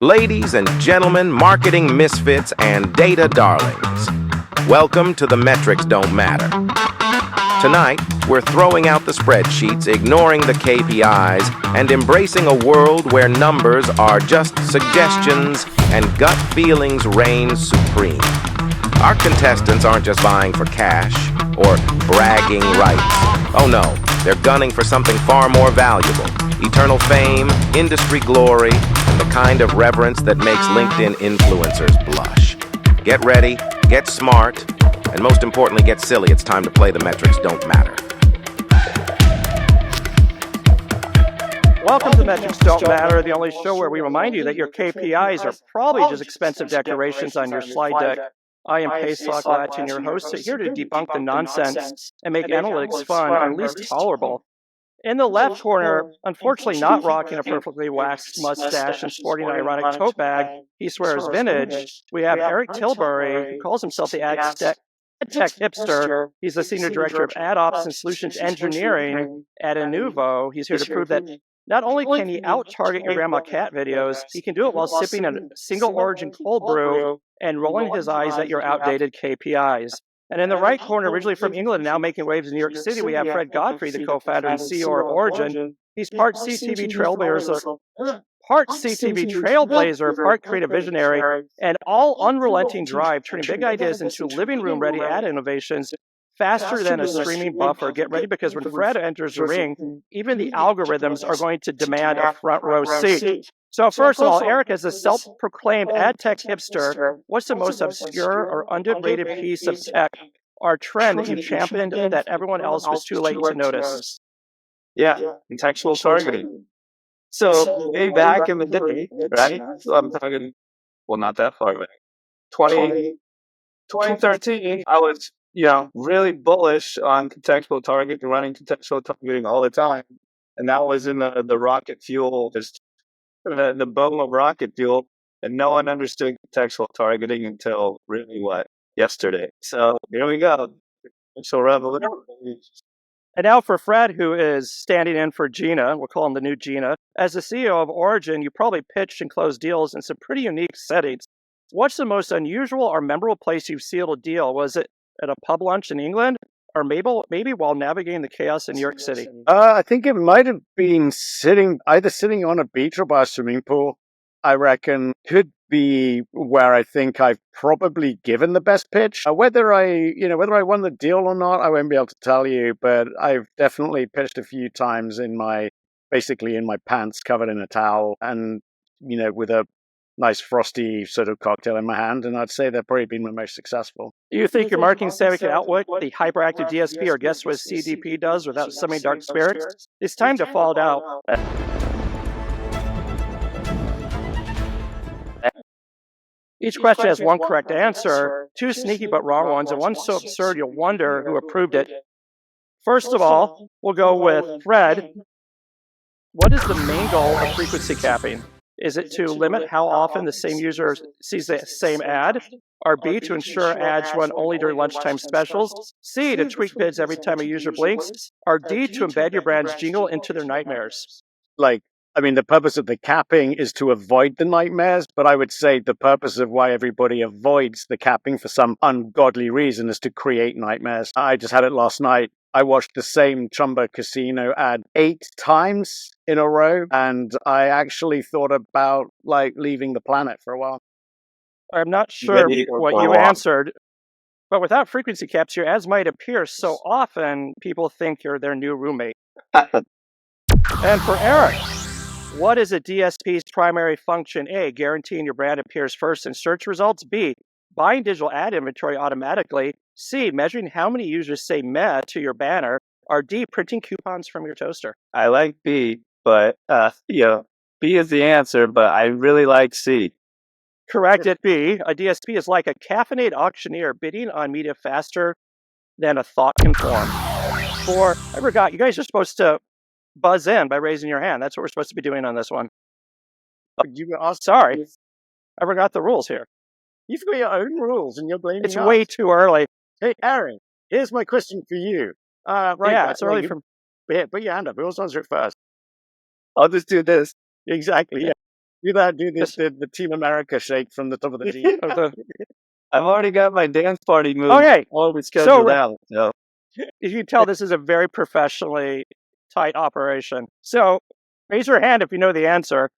Ladies and gentlemen, marketing misfits and data darlings, welcome to The Metrics Don't Matter. Tonight, we're throwing out the spreadsheets, ignoring the KPIs, and embracing a world where numbers are just suggestions and gut feelings reign supreme. Our contestants aren't just vying for cash or bragging rights. Oh no, they're gunning for something far more valuable: eternal fame, industry glory, and the kind of reverence that makes LinkedIn influencers blush. Get ready, get smart, and most importantly, get silly. It's time to play The Metrics Don't Matter. Welcome to Metrics Don't Matter, the only show where we remind you that your KPIs are probably just expensive decorations on your slide deck. I am Pesach Lattin, your host, here to debunk the nonsense and make analytics fun or at least tolerable. In the left corner, unfortunately not rocking a perfectly waxed mustache and sporting an ironic tote bag he swears vintage, we have King of Tilbury, who calls himself the ad tech hipster. He's the senior director of ad ops and solutions engineering at Inuvo. He's here to prove that not only can he out-target your grandma cat videos, he can do it while sipping a single origin cold brew and rolling his eyes at your outdated KPIs. And in the right corner, originally from England, now making waves in New York City, we have Fred Godfrey, the co-founder and CEO of Origin. He's part CTV trailblazer, part creative visionary, and all unrelenting drive, turning big ideas into living room ready ad innovations faster than a streaming buffer. Get ready, because when Fred enters the ring, even the algorithms are going to demand a front row seat. So first of all, Eric, as a self-proclaimed ad tech hipster, what's the most obscure or underrated piece of tech or trend that you championed that everyone else was too late to notice? Yeah, contextual targeting. So way back in the day, right? So I'm talking, well, not that far back. 2013, I was, really bullish on contextual targeting, running contextual targeting all the time. And that was in the rocket fuel, just the boom of rocket fuel. And no one understood contextual targeting until really yesterday. So here we go. Contextual revolution. And now for Fred, who is standing in for Gina, we'll call him the new Gina. As the CEO of Origin, you probably pitched and closed deals in some pretty unique settings. What's the most unusual or memorable place you've sealed a deal? Was it at a pub lunch in England, or maybe while navigating the chaos in New York City? I think it might have been sitting on a beach or by a swimming pool. I reckon could be where I think I've probably given the best pitch. Whether I won the deal or not, I won't be able to tell you, but I've definitely pitched a few times basically in my pants covered in a towel and, with a nice frosty sort of cocktail in my hand, and I'd say they've probably been my most successful. Do you think your marketing savvy can outwit the hyperactive DSP or guess what CDP does without summoning dark spirits? It's time to fall out. Each question has one correct answer, two sneaky but wrong ones, and one so absurd you'll wonder who approved it. First of all, we'll go with Fred. What is the main goal of frequency capping? Is it to limit how often the same user sees the same ad? Or B, to ensure ads run only during lunchtime specials? C, to tweak bids every time a user blinks? Or D, to embed your brand's jingle into their nightmares? The purpose of the capping is to avoid the nightmares, but I would say the purpose of why everybody avoids the capping for some ungodly reason is to create nightmares. I just had it last night. I watched the same Chumba Casino ad 8 times in a row, and I actually thought about leaving the planet for a while. I'm not sure what you answered, but without frequency caps, your ads might appear so often people think you're their new roommate. And for Eric, what is a DSP's primary function? A, guaranteeing your brand appears first in search results. B, buying digital ad inventory automatically. C, measuring how many users say meh to your banner. Or D, printing coupons from your toaster. I like B, but B is the answer, but I really like C. Correct at B. A DSP is like a caffeinated auctioneer bidding on media faster than a thought can form. I forgot, you guys are supposed to buzz in by raising your hand. That's what we're supposed to be doing on this one. Sorry. I forgot the rules here. You've got your own rules and you're blaming It's way too early. Hey, Aaron, here's my question for you. Right. Yeah, it's early Yeah, put your hand up. Who else answer it first? I'll just do this. Exactly, yeah. Do the Team America shake from the top of the G. I've already got my dance party moves Okay, already scheduled out. So as you can tell, this is a very professionally tight operation. So raise your hand if you know the answer.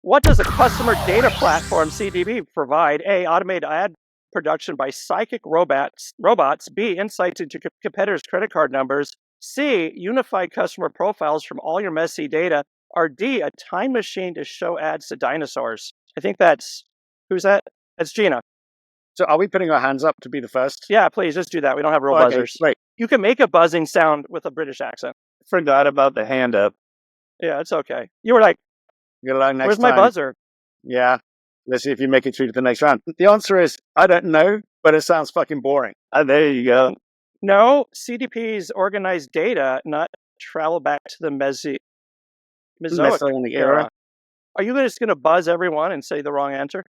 What does a customer data platform, CDP, provide? A, automated ad production by psychic robots. B, insights into competitors' credit card numbers. C, unified customer profiles from all your messy data. Or D, a time machine to show ads to dinosaurs. I think who's that? That's Gina. So are we putting our hands up to be the first? Yeah, please, just do that. We don't have real buzzers. Right. You can make a buzzing sound with a British accent. forgot about the hand up. Yeah, it's okay. You were like, Good luck next where's time. my buzzer? Yeah. Let's see if you make it through to the next round. The answer is, I don't know, but it sounds fucking boring. There you go. No, CDP's organized data, not travel back to the Mesozoic era. Are you just going to buzz everyone and say the wrong anser?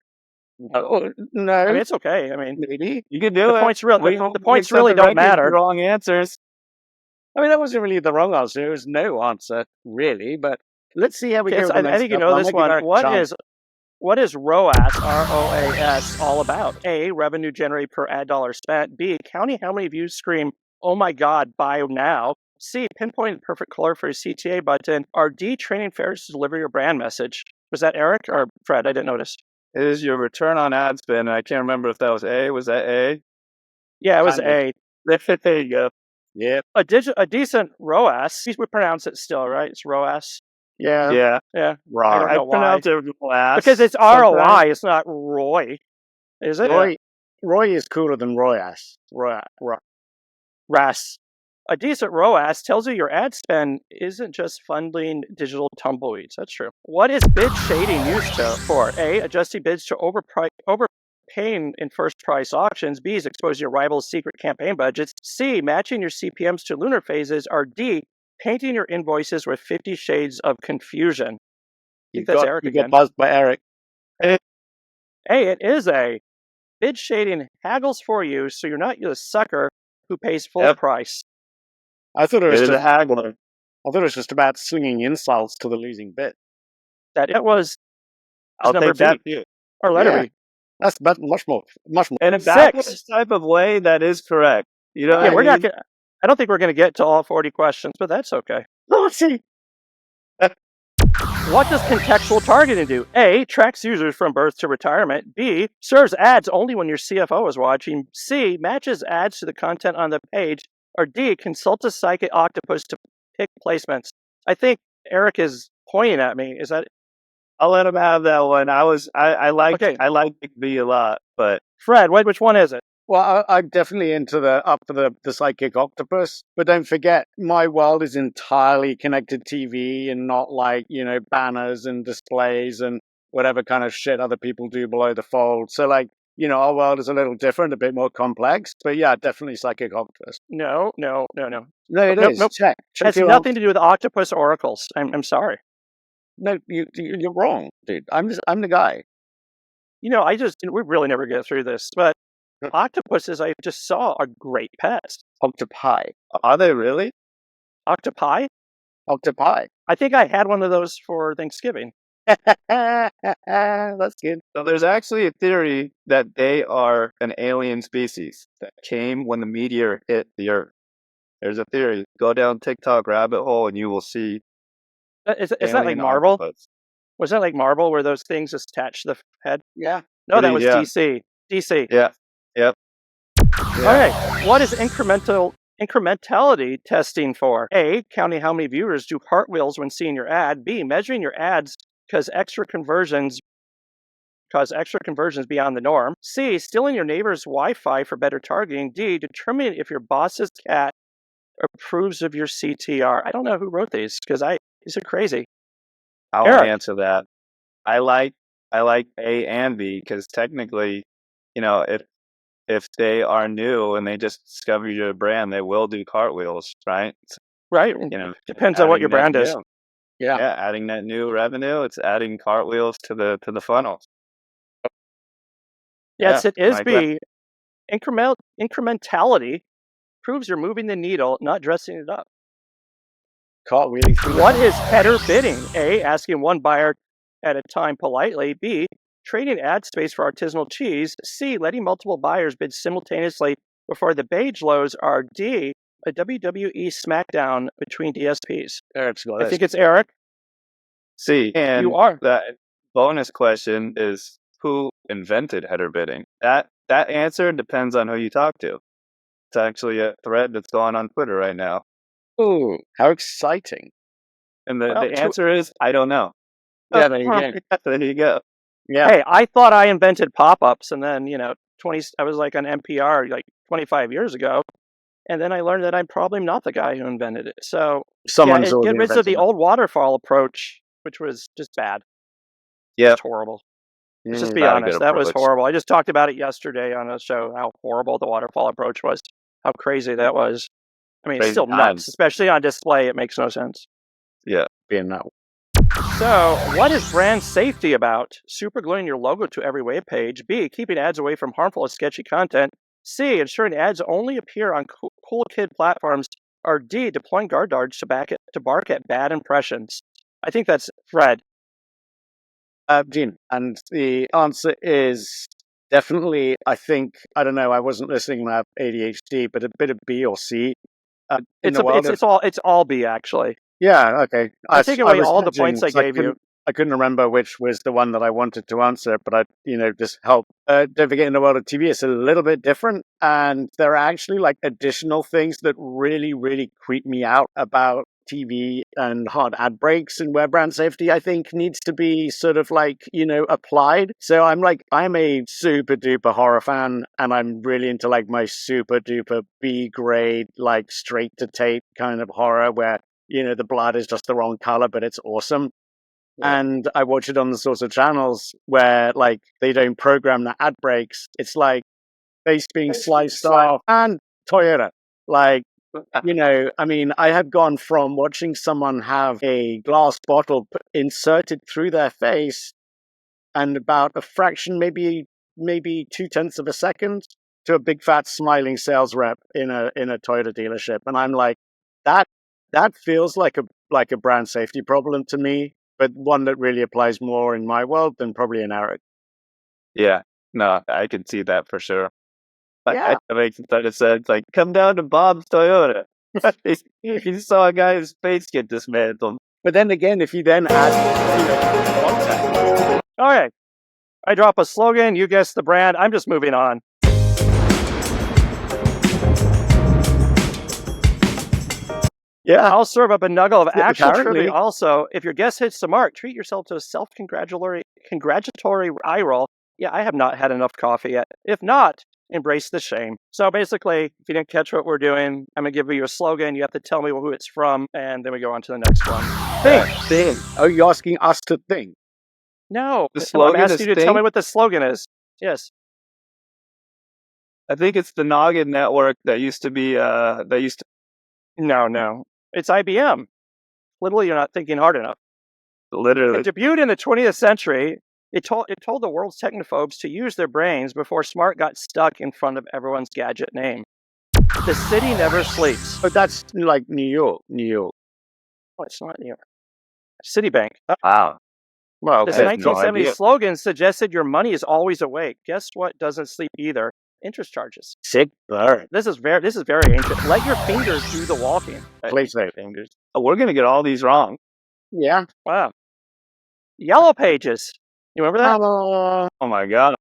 No. I mean, it's okay. I mean, Maybe. You can do it. The points really don't matter. Wrong answers. I mean, that wasn't really the wrong answer. It was no answer, really. But let's see how we go. I think you know this one. What is ROAS, ROAS, all about? A, revenue generated per ad dollar spent. B, counting how many views scream, oh my God, buy now. C, pinpoint the perfect color for a CTA button. Or D, training fairs to deliver your brand message. Was that Eric or Fred? I didn't notice. It is your return on ad spend. I can't remember if that was A. Was that A? Yeah, it was A. There you go. Yeah. A decent ROAS. We pronounce it still, right? It's ROAS. Yeah. Yeah. Yeah. I pronounce it ROAS. Because it's ROI, it's not Roy. Is it? Roy is cooler than Royas. RAS. A decent ROAS tells you your ad spend isn't just funding digital tumbleweeds. That's true. What is bid shading used for? A, adjusting bids to overpaying in first price auctions. B, is exposing your rival's secret campaign budgets. C, matching your CPMs to lunar phases. Or D, painting your invoices with 50 shades of confusion. You got buzzed by Eric. A, it is A. Bid shading haggles for you, so you're not the sucker who pays full price. I thought it was a haggler. I thought it was just about slinging insults to the losing bit. That it was. I'll take that too. Or letter B. That's much more. In a backwards type of way, that is correct. You know, we're not. I don't think we're going to get to all 40 questions, but that's okay. Let's see. What does contextual targeting do? A, tracks users from birth to retirement. B, serves ads only when your CFO is watching. C, matches ads to the content on the page. Or D, consults a psychic octopus to pick placements. I think Eric is pointing at me. Is that? I'll let him have that one. I like B a lot, but Fred, which one is it? Well, I'm definitely into the psychic octopus, but don't forget, my world is entirely connected TV and not like, banners and displays and whatever kind of shit other people do below the fold. So like, our world is a little different, a bit more complex, but yeah, definitely psychic octopus. No. No, it is. Nope. Check has nothing to do with octopus oracles. I'm sorry. No, you're wrong, dude. I'm the guy. We really never get through this, but octopuses I just saw are great pets. Octopi. Are they really? Octopi? Octopi. I think I had one of those for Thanksgiving. That's good. So there's actually a theory that they are an alien species that came when the meteor hit the Earth. There's a theory. Go down TikTok rabbit hole and you will see. Is that like Marvel? Octopus. Was that like Marvel where those things just attach to the head? Yeah. No, that was DC. DC. Yeah. Yep. Okay. What is incrementality testing for? A, counting how many viewers do cartwheels when seeing your ad. B, measuring your ads cause extra conversions beyond the norm. C, stealing your neighbor's Wi-Fi for better targeting. D, determining if your boss's cat approves of your CTR. I don't know who wrote these because these are crazy. I'll answer that. I like A and B because technically, if they are new and they just discover your brand, they will do cartwheels, right? Right. Depends on what your brand is. Yeah, adding that new revenue, it's adding cartwheels to the funnel. Yes, it is B. Incrementality proves you're moving the needle, not dressing it up. Cartwheeling through. What is header bidding? A, asking one buyer at a time politely. B, trading ad space for artisanal cheese. C, letting multiple buyers bid simultaneously before the page loads. Or D, a WWE SmackDown between DSPs. Eric's got I this. think it's Eric. See, and You are. that bonus question is who invented header bidding? That answer depends on who you talk to. It's actually a thread that's going on Twitter right now. Ooh, how exciting. And the Well, answer is, I don't know. Yeah, there you go. There you go. Yeah. Hey, I thought I invented pop-ups, and then, I was like on NPR like 25 years ago, and then I learned that I'm probably not the guy who invented it. So, Someone's already get rid of the invented old waterfall approach, which was just bad. Yeah. Just horrible. Let's just be Not a good honest. That was approach. horrible. I just talked about it yesterday on a show, how horrible the waterfall approach was, how crazy that was. I mean, it's Crazy still nuts, times. especially on display. It makes no sense. Yeah. being that. So, what is brand safety about? Supergluing your logo to every web page. B, keeping ads away from harmful or sketchy content. C, ensuring ads only appear on cool kid platforms. Or D, deploying guard dogs to bark at bad impressions. I think that's Fred. Gene, and the answer is definitely, I think, I don't know, I wasn't listening and I have ADHD, but a bit of B or C. It's all B, actually. Yeah, okay. I take away all the points I gave you. I couldn't remember which was the one that I wanted to answer, but I, just help. Don't forget, in the world of TV, it's a little bit different, and there are actually like additional things that really, really creep me out about TV and hard ad breaks, and where brand safety, I think, needs to be sort of like, applied. So I'm a super duper horror fan, and I'm really into like my super duper B grade, like straight to tape kind of horror where, the blood is just the wrong color, but it's awesome. Yeah. And I watch it on the sorts of channels where, like, they don't program the ad breaks. It's like face being sliced off and Toyota. Like, I have gone from watching someone have a glass bottle inserted through their face and about a fraction, maybe 0.2 of a second, to a big fat smiling sales rep in a Toyota dealership. And I'm like, that feels like a brand safety problem to me, but one that really applies more in my world than probably in Eric. Yeah, no, I can see that for sure. Yeah. I make some sense. Like, come down to Bob's Toyota. You saw a guy's face get dismantled. But then again, if you then add context. All right. I drop a slogan, you guess the brand. I'm just moving on. Yeah. I'll serve up a nugget of actual apparently. trivia. Also, if your guess hits the mark, treat yourself to a self-congratulatory eye roll. Yeah, I have not had enough coffee yet. If not, embrace the shame. So basically, if you didn't catch what we're doing, I'm going to give you a slogan. You have to tell me who it's from, and then we go on to the next one. Think. Oh, you're asking us to think? No. The slogan I'm asking you to tell me what the slogan is. Yes. I think it's the Noggin Network that used to be, No. It's IBM. Literally, you're not thinking hard enough. Literally. It debuted in the 20th century. It told the world's technophobes to use their brains before smart got stuck in front of everyone's gadget name. The city never sleeps. But that's like New York. Oh, it's not New York. Citibank. Wow. Well, this I have no 1970s idea. slogan suggested your money is always awake. Guess what doesn't sleep either? Interest charges. Sick bird. This is very ancient. Let your fingers do the walking. Please say Fingers. Oh, we're gonna get all these wrong. Yeah. Wow. Yellow Pages. You remember that? Oh my god.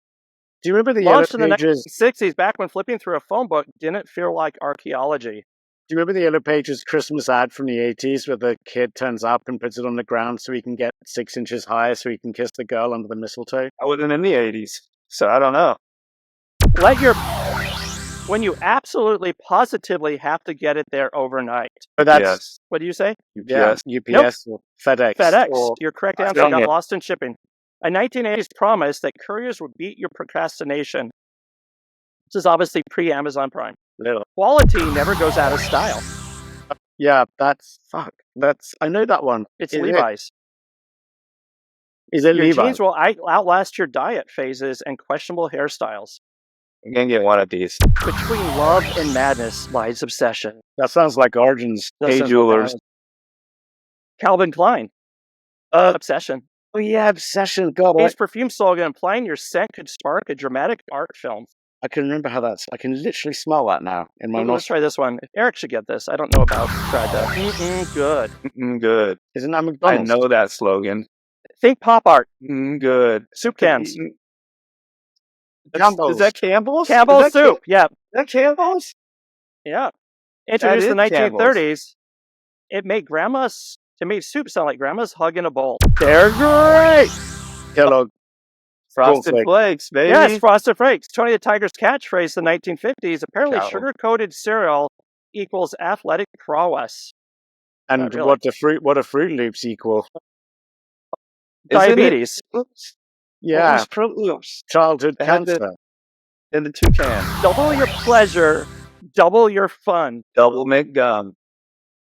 Do you remember the Yellow Launched in the Pages? 1960s, back when flipping through a phone book didn't feel like archaeology. Do you remember the Yellow Pages Christmas ad from the 80s where the kid turns up and puts it on the ground so he can get 6 inches higher so he can kiss the girl under the mistletoe? I wasn't in the 80s, so I don't know. When you absolutely positively have to get it there overnight. But that's Yes. What do you say? UPS. UPS or FedEx. FedEx. Or, Your correct answer dang got it. lost in shipping. A 1980s promise that couriers would beat your procrastination. This is obviously pre-Amazon Prime. little. Quality never goes out of style. Yeah, I know that one. It's Is Levi's. Is it Your Levi? jeans will outlast your diet phases and questionable hairstyles. I'm gonna get one of these. Between love and madness lies obsession. That sounds like Origins. That Hey, sounds jewelers. like Calvin Klein. Obsession. Oh yeah, obsession. God, Ace perfume slogan implying your scent could spark a dramatic art film. I can remember how that's. I can literally smell that now in my Let's nostrils. try this one. Eric should get this. I don't know about Fred though. Good. Good. Isn't that I McDonald's? know that slogan. Think pop art. Good. Soup cans. Campbell's. Is that Campbell's? Campbell's Is that soup. Yeah. Is that Campbell's? Yeah. Introduced in the is Campbell's. 1930s. It made soup sound like grandma's hugging a bowl. They're great. Kellogg. Frosted Cornflakes. Flakes, baby. Yes, Frosted Flakes. Tony the Tiger's catchphrase in the 1950s. Apparently, Cow. sugar-coated cereal equals athletic prowess. And really. what do Fruit Loops equal? Diabetes. Oops. Yeah, Fruit Loops. childhood They had cancer. And the toucan. Double your pleasure, double your fun. Double McGum.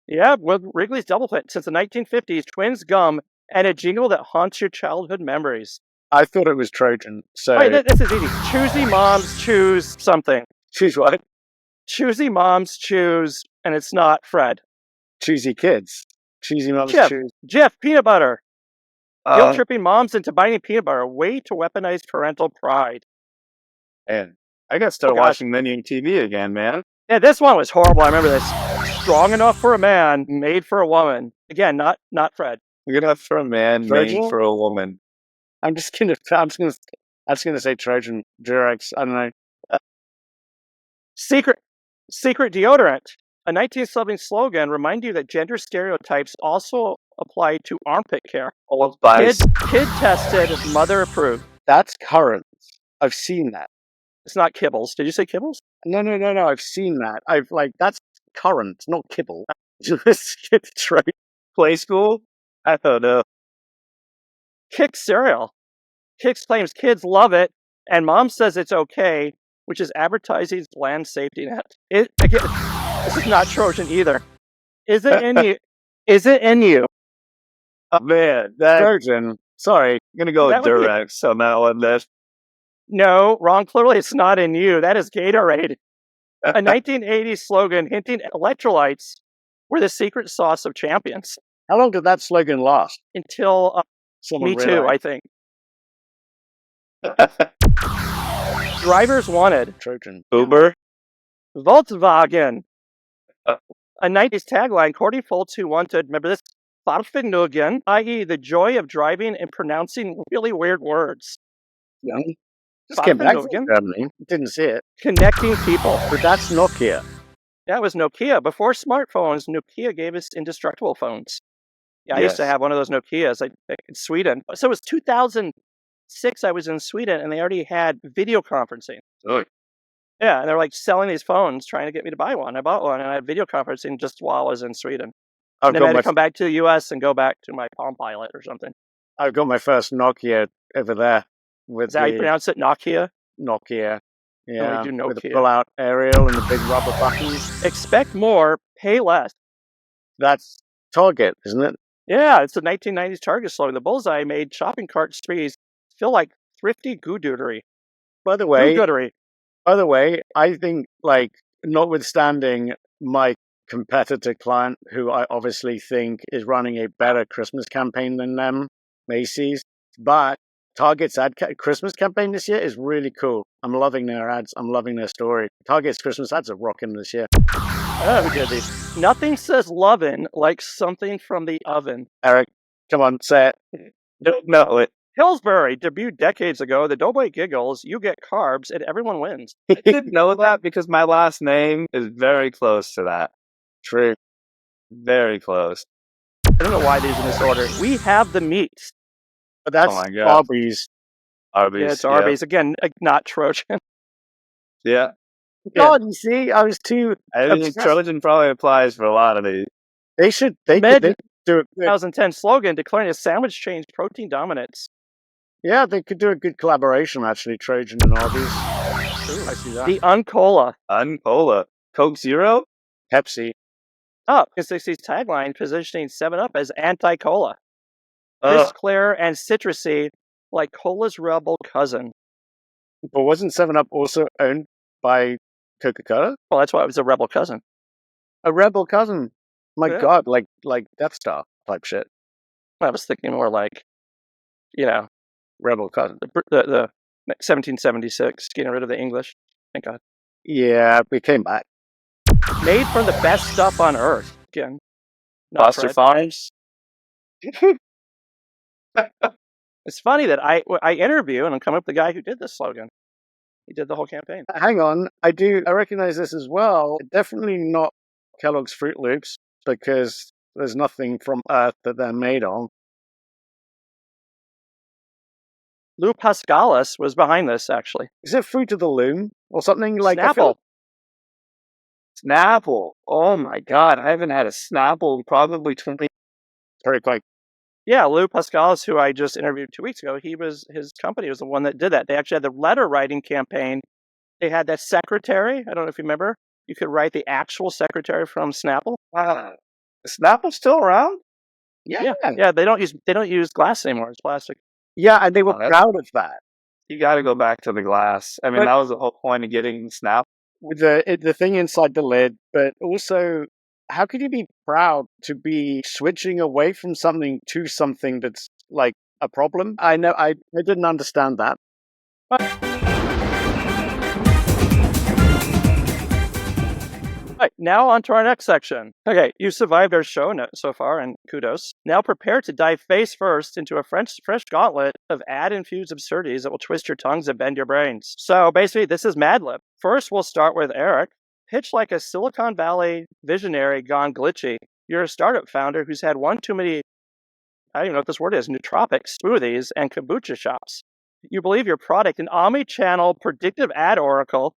Yeah, with Wrigley's Double Fit since the 1950s, Twins gum and a jingle that haunts your childhood memories. I thought it was Trojan. So All right, this is easy. Choosy moms choose something. choose what? Choosy moms choose, and it's not Fred. Choosy kids. Choosy mothers Chip. choose. Jif, peanut butter. Guilt-tripping moms into biting peanut butter. A way to weaponize parental pride. Man, I got to start Oh, gosh. watching Minion TV again, man. Yeah, this one was horrible. I remember this. Strong enough for a man, made for a woman. Again, not Fred. Good enough for a man, Trojan? made for a woman. I'm just gonna say Trojan Durex. I don't know. Secret deodorant. A 1970s slogan remind you that gender stereotypes also apply to armpit care. Old Spice. Kid tested, mother approved. That's current. I've seen that. It's not Kibbles. Did you say Kibbles? No. I've seen that. That's current, not kibble. Trojan. Play school? I don't know. Kix cereal. Kix claims kids love it, and mom says it's okay, which is advertising's bland safety net. This is not Trojan either. Is it in you? Is it in you? Oh, man, that, Trojan. Sorry. I'm going to go with That would be- Durex on that one. No, wrong. Clearly, it's not in you. That is Gatorade. A 1980s slogan hinting electrolytes were the secret sauce of champions. How long did that slogan last? Until Someone Me Too, realized. I think. Drivers wanted. Trojan. Uber? Volkswagen. Uh. A 90s tagline, courting folks who wanted, remember this, Fahrvergnügen, i.e. the joy of driving and pronouncing really weird words. Yeah. Just came back from Fahrvergnügen. Germany. Didn't see it. Connecting people. But that's Nokia. That was Nokia. Before smartphones, Nokia gave us indestructible phones. Yeah, I used to Yes. have one of those Nokias in Sweden. So it was 2006, I was in Sweden, and they already had video conferencing. Oh. Yeah, and they're like selling these phones, trying to get me to buy one. I bought one, and I had video conferencing just while I was in Sweden. I've And then I got had my to come back to the U.S. and go back to my Palm Pilot or something. I've got my first Nokia over there with Is that how you the pronounce it? Nokia? Nokia. Yeah, do with the Nokia. pull-out aerial and the big rubber buttons. Expect more, pay less. That's Target, isn't it? Yeah, it's the 1990s Target slogan. The bullseye made shopping cart sprees feel like thrifty goodootery. By the way, Goodootery. I think, like, notwithstanding my competitor client, who I obviously think is running a better Christmas campaign than them, Macy's, but Target's Christmas campaign this year is really cool. I'm loving their ads. I'm loving their story. Target's Christmas ads are rocking this year. Oh, who did these? Nothing says lovin' like something from the oven. Eric, come on, say it. Don't know it. Pillsbury debuted decades ago. The Doughboy giggles, you get carbs, and everyone wins. I didn't know that because my last name is very close to that. True. Very close. I don't know why these in this order. We have the meats. But that's Oh my God. Arby's. Arby's. Yeah, it's Arby's. Again, not Trojan. Yeah. God, you see, I was too. I think obsessed. Trojan probably applies for a lot of these. They should. They Mid- could do it. 2010 slogan declaring a sandwich change protein dominance. Yeah, they could do a good collaboration, actually, Trojan and Arby's. Ooh, I see that. The Uncola. Uncola. Coke Zero? Pepsi. Up. It's 60s tagline positioning 7-Up as anti-cola. Ugh. Crisp, clear, and citrusy like cola's rebel cousin. But wasn't 7-Up also owned by Coca-Cola? Well, that's why it was a rebel cousin. A rebel cousin. My Yeah. God, like Death Star type shit. I was thinking more like Rebel cousin. the 1776, getting rid of the English. Thank God. Yeah, we came back. Made from the best stuff on earth. Again, not Foster Fred. Farms. It's funny that I interview and I'm coming up with the guy who did this slogan. He did the whole campaign. Hang on, I recognize this as well. Definitely not Kellogg's Fruit Loops, because there's nothing from Earth that they're made on. Lou Pascalis was behind this, actually. Is it Fruit of the Loom or something like Snapple. Snapple. Oh my God, I haven't had a Snapple in probably 20. Very quick. Yeah, Lou Pascalis, who I just interviewed 2 weeks ago, his company was the one that did that. They actually had the letter writing campaign. They had that secretary. I don't know if you remember. You could write the actual secretary from Snapple. Is Snapple still around? Yeah. They don't use glass anymore. It's plastic. Yeah, and they were proud of that. You got to go back to the glass. I mean, that was the whole point of getting Snapple. With the thing inside the lid, but also, how could you be proud to be switching away from something to something that's like a problem? I know, I didn't understand that. Right, now on to our next section. Okay, you survived our show so far, and kudos. Now prepare to dive face first into a fresh gauntlet of ad-infused absurdities that will twist your tongues and bend your brains. So basically, this is Mad Lib. First, we'll start with Eric. Pitch like a Silicon Valley visionary gone glitchy. You're a startup founder who's had one too many, I don't even know what this word is, nootropic smoothies and kombucha shops. You believe your product, an omni-channel predictive ad oracle.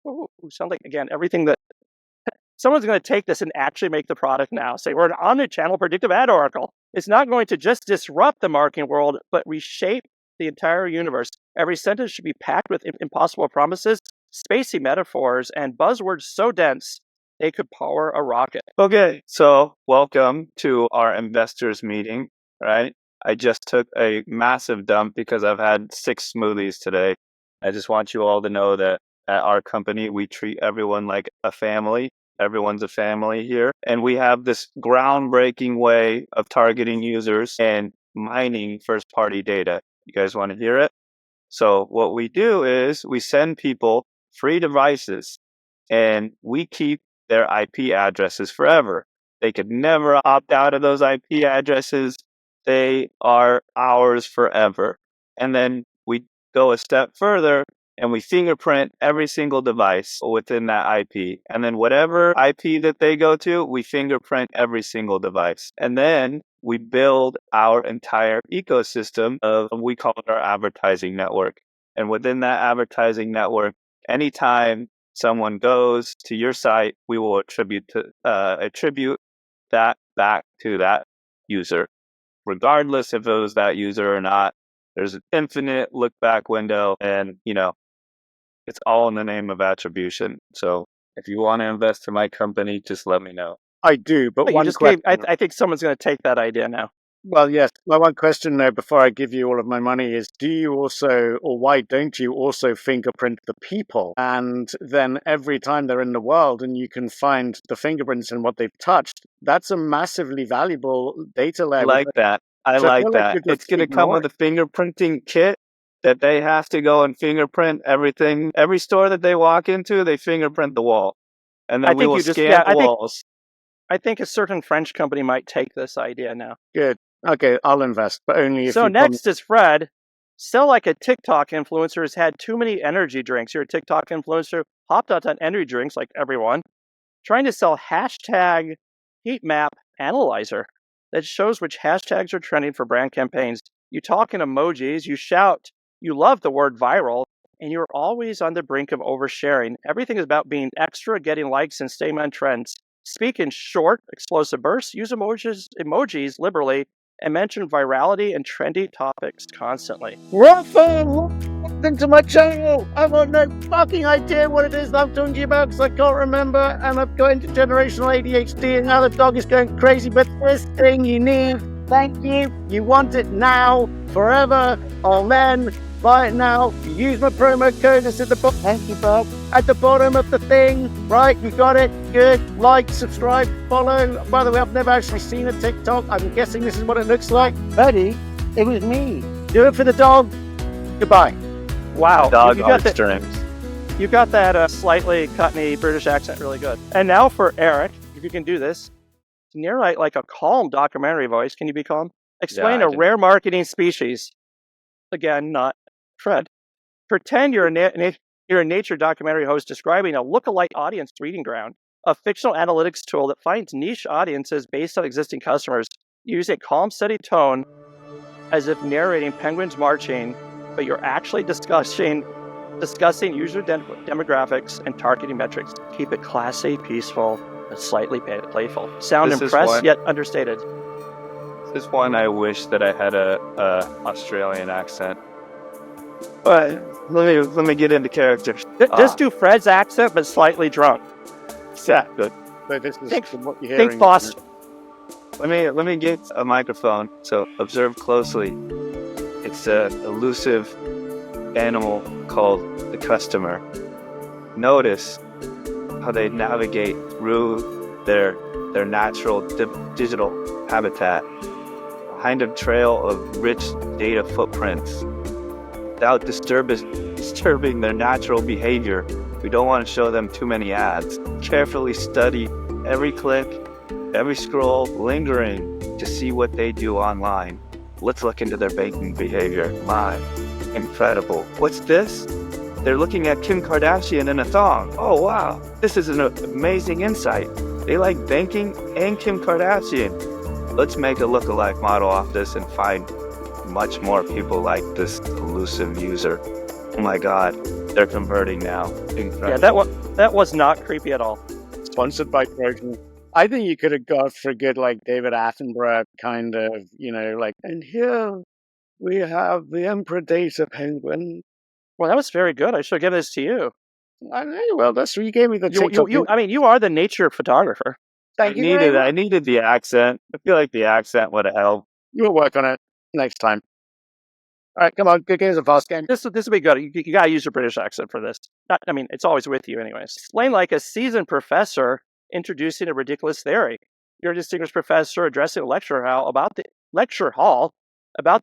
Ooh, sounds like, again, everything that someone's going to take this and actually make the product now. Say, we're an omni-channel predictive ad oracle. It's not going to just disrupt the marketing world, but reshape the entire universe. Every sentence should be packed with impossible promises, spacey metaphors, and buzzwords so dense they could power a rocket. Okay, so welcome to our investors meeting, right? I just took a massive dump because I've had 6 smoothies today. I just want you all to know that at our company, we treat everyone like a family. Everyone's a family here. And we have this groundbreaking way of targeting users and mining first-party data. You guys want to hear it? So what we do is we send people free devices and we keep their IP addresses forever. They could never opt out of those IP addresses. They are ours forever. And then we go a step further and we fingerprint every single device within that IP. And then whatever IP that they go to, we fingerprint every single device. And then we build our entire ecosystem of, we call it our advertising network. And within that advertising network, anytime someone goes to your site, we will attribute that back to that user, regardless if it was that user or not. There's an infinite look back window, and it's all in the name of attribution. So if you want to invest in my company, just let me know. I do, but one question. I think someone's going to take that idea now. Well, yes. My one question, though, before I give you all of my money is, do you also, or why don't you also fingerprint the people? And then every time they're in the world and you can find the fingerprints and what they've touched, that's a massively valuable data layer. I like that. I like that. It's going to come with a fingerprinting kit that they have to go and fingerprint everything. Every store that they walk into, they fingerprint the wall. And then we will scan the walls. I think a certain French company might take this idea now. Good. Okay, I'll invest, but only if So next is Fred. Sell like a TikTok influencer who's had too many energy drinks. You're a TikTok influencer, hopped out on energy drinks like everyone, trying to sell hashtag heat map analyzer that shows which hashtags are trending for brand campaigns. You talk in emojis, you shout, you love the word viral, and you're always on the brink of oversharing. Everything is about being extra, getting likes, and staying on trends. Speak in short, explosive bursts, use emojis liberally, and mention virality and trendy topics constantly. Welcome to my channel. I've got no fucking idea what it is that I'm talking to you about because I can't remember, and I've got intergenerational ADHD, and now the dog is going crazy. But this thing you need, thank you. You want it now, forever, or then. Buy it now. You use my promo code. It's at the bottom. Thank you, Bob. At the bottom of the thing. Right, you got it. Good. Like, subscribe, follow. By the way, I've never actually seen a TikTok. I'm guessing this is what it looks like. Buddy, it was me. Do it for the dog. Goodbay. Wow. Dog you got art streams. You got that slightly Cockney British accent really good. And now for Eric, if you can do this, narrate like a calm documentary voice. Can you be calm? Explain Yeah, a rare marketing species. Again, not Fred. Pretend you're a nature documentary host describing a look-alike audience breeding ground, a fictional analytics tool that finds niche audiences based on existing customers. Use a calm, steady tone as if narrating penguins marching, but you're actually discussing user demographics and targeting metrics. Keep it classy, peaceful, but slightly playful. Sound impressed yet understated. This one I wish that I had a Australian accent. But let me get into character. Just do Fred's accent, but slightly drunk. Exactly. So this is what you're Think hearing. Boston. Let me get a microphone. So observe closely. It's a elusive animal called the customer. Notice how they navigate through their natural digital habitat behind a trail of rich data footprints without disturbing their natural behavior. We don't want to show them too many ads. Carefully study every click, every scroll, lingering to see what they do online. Let's look into their banking behavior. My, incredible. What's this? They're looking at Kim Kardashian in a thong. Oh, wow. This is an amazing insight. They like banking and Kim Kardashian. Let's make a lookalike model off this and find much more people like this elusive user. Oh my God, they're converting now. Incredible. Yeah, that was not creepy at all. Sponsored by Trojan. I think you could have gone for a good, like, David Attenborough kind of, like, and here we have the Emperor Data Penguin. Well, that was very good. I should have given this to you. I know. Well, that's what you gave me the TikTok. You are the nature photographer. Thank you. I needed the accent. I feel like the accent would have helped. You'll work on it next time. All right, come on. Good game's a fast game. This would be good. You got to use your British accent for this. It's always with you anyways. Explain like a seasoned professor introducing a ridiculous theory. You're a distinguished professor addressing a lecture hall about the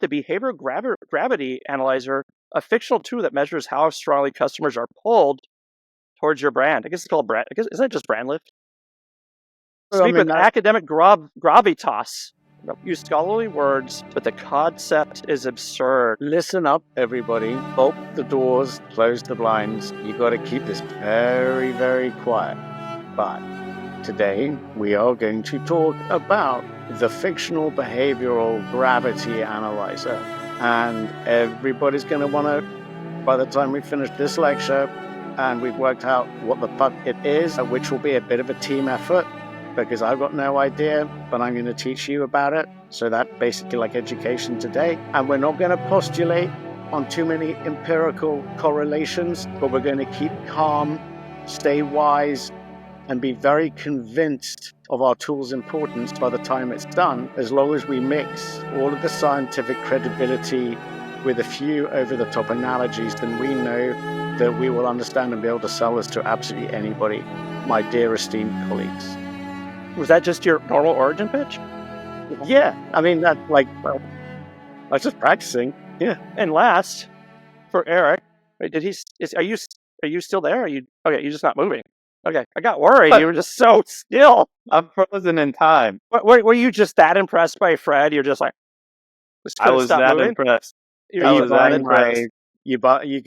behavioral gravity analyzer, a fictional tool that measures how strongly customers are pulled towards your brand. I guess it's called brand. Isn't it just brand lift? Speak with academic gravitas. Use scholarly words, but the concept is absurd. Listen up, everybody. Bolt the doors, close the blinds. You got to keep this very, very quiet. But today we are going to talk about the fictional behavioral gravity analyzer. And everybody's going to want to, by the time we finish this lecture and we've worked out what the fuck it is, which will be a bit of a team effort, because I've got no idea, but I'm going to teach you about it. So that basically like education today. And we're not going to postulate on too many empirical correlations, but we're going to keep calm, stay wise, and be very convinced of our tool's importance by the time it's done, as long as we mix all of the scientific credibility with a few over-the-top analogies, then we know that we will understand and be able to sell this to absolutely anybody, my dear esteemed colleagues. Was that just your normal origin pitch? Yeah, I mean, I was just practicing. Yeah. And last, for Eric, wait, are you still there? You're just not moving. Okay, I got worried. You were just so still. I'm frozen in time. Were you just that impressed by Fred? You're just like, I was that moving? impressed. You're going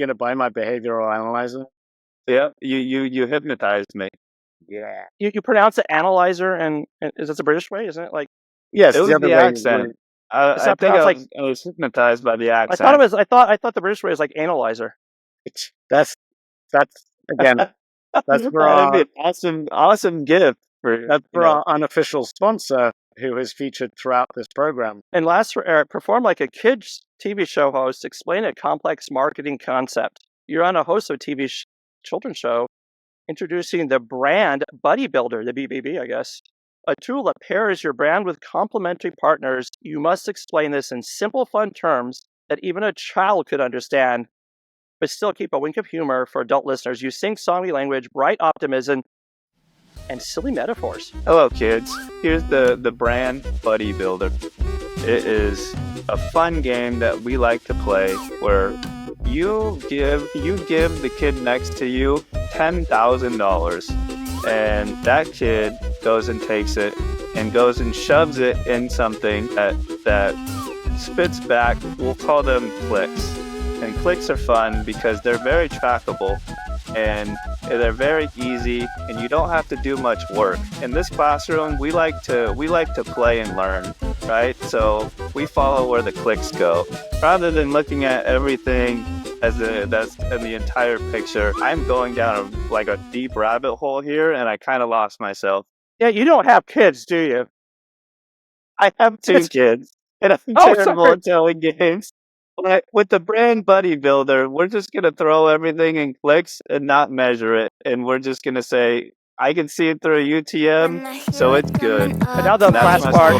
to buy my behavioral analyzer? Yeah, you hypnotized me. Yeah. You pronounce it analyzer, and is that the British way? Isn't it like? Yes, it was the accent. I think I was hypnotized by the accent. I thought the British way is like analyzer. That's again. That's for our awesome gift. That's for our unofficial sponsor who has featured throughout this program. And last for Eric, perform like a kids TV show host. Explain a complex marketing concept. You're on a host of a TV children's show, introducing the brand Buddy Builder, the BBB, I guess. A tool that pairs your brand with complementary partners. You must explain this in simple, fun terms that even a child could understand, but still keep a wink of humor for adult listeners. You sing songy language, bright optimism, and silly metaphors. Hello, kids. Here's the brand Buddy Builder. It is a fun game that we like to play where you give the kid next to you $10,000, and that kid goes and takes it and goes and shoves it in something that spits back. We'll call them clicks. And clicks are fun because they're very trackable and they're very easy, and you don't have to do much work. In this classroom, we like to play and learn, right? So we follow where the clicks go rather than looking at everything that's in the entire picture. I'm going down a deep rabbit hole here, and I kind of lost myself. Yeah, you don't have kids, do you? I have 2 kids, and I'm terrible at telling games. But with the brand Buddy Builder, we're just going to throw everything in clicks and not measure it. And we're just going to say, I can see it through a UTM, so it's good. And now the last part.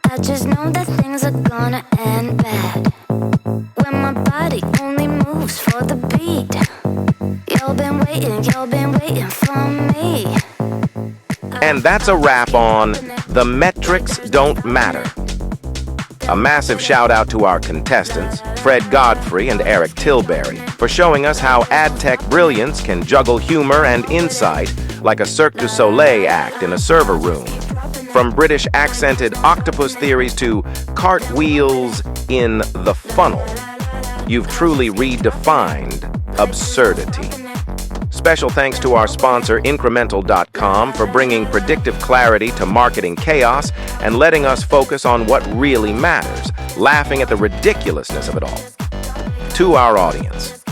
I just know that things are gonna end bad when my body only moves for the beat. You've been waiting for me. And that's a wrap on The Metrics Don't Matter. A massive shout out to our contestants, Fred Godfrey and Eric Tilbury, for showing us how ad tech brilliance can juggle humor and insight like a Cirque du Soleil act in a server room. From British accented octopus theories to cartwheels in the funnel, you've truly redefined absurdity. Special thanks to our sponsor, Incremental.com, for bringing predictive clarity to marketing chaos and letting us focus on what really matters, laughing at the ridiculousness of it all. To our audience,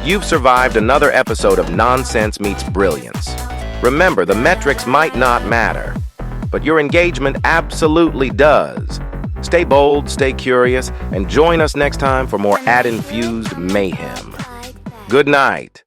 you've survived another episode of Nonsense Meets Brilliance. Remember, the metrics might not matter, but your engagement absolutely does. Stay bold, stay curious, and join us next time for more ad-infused mayhem. Good night.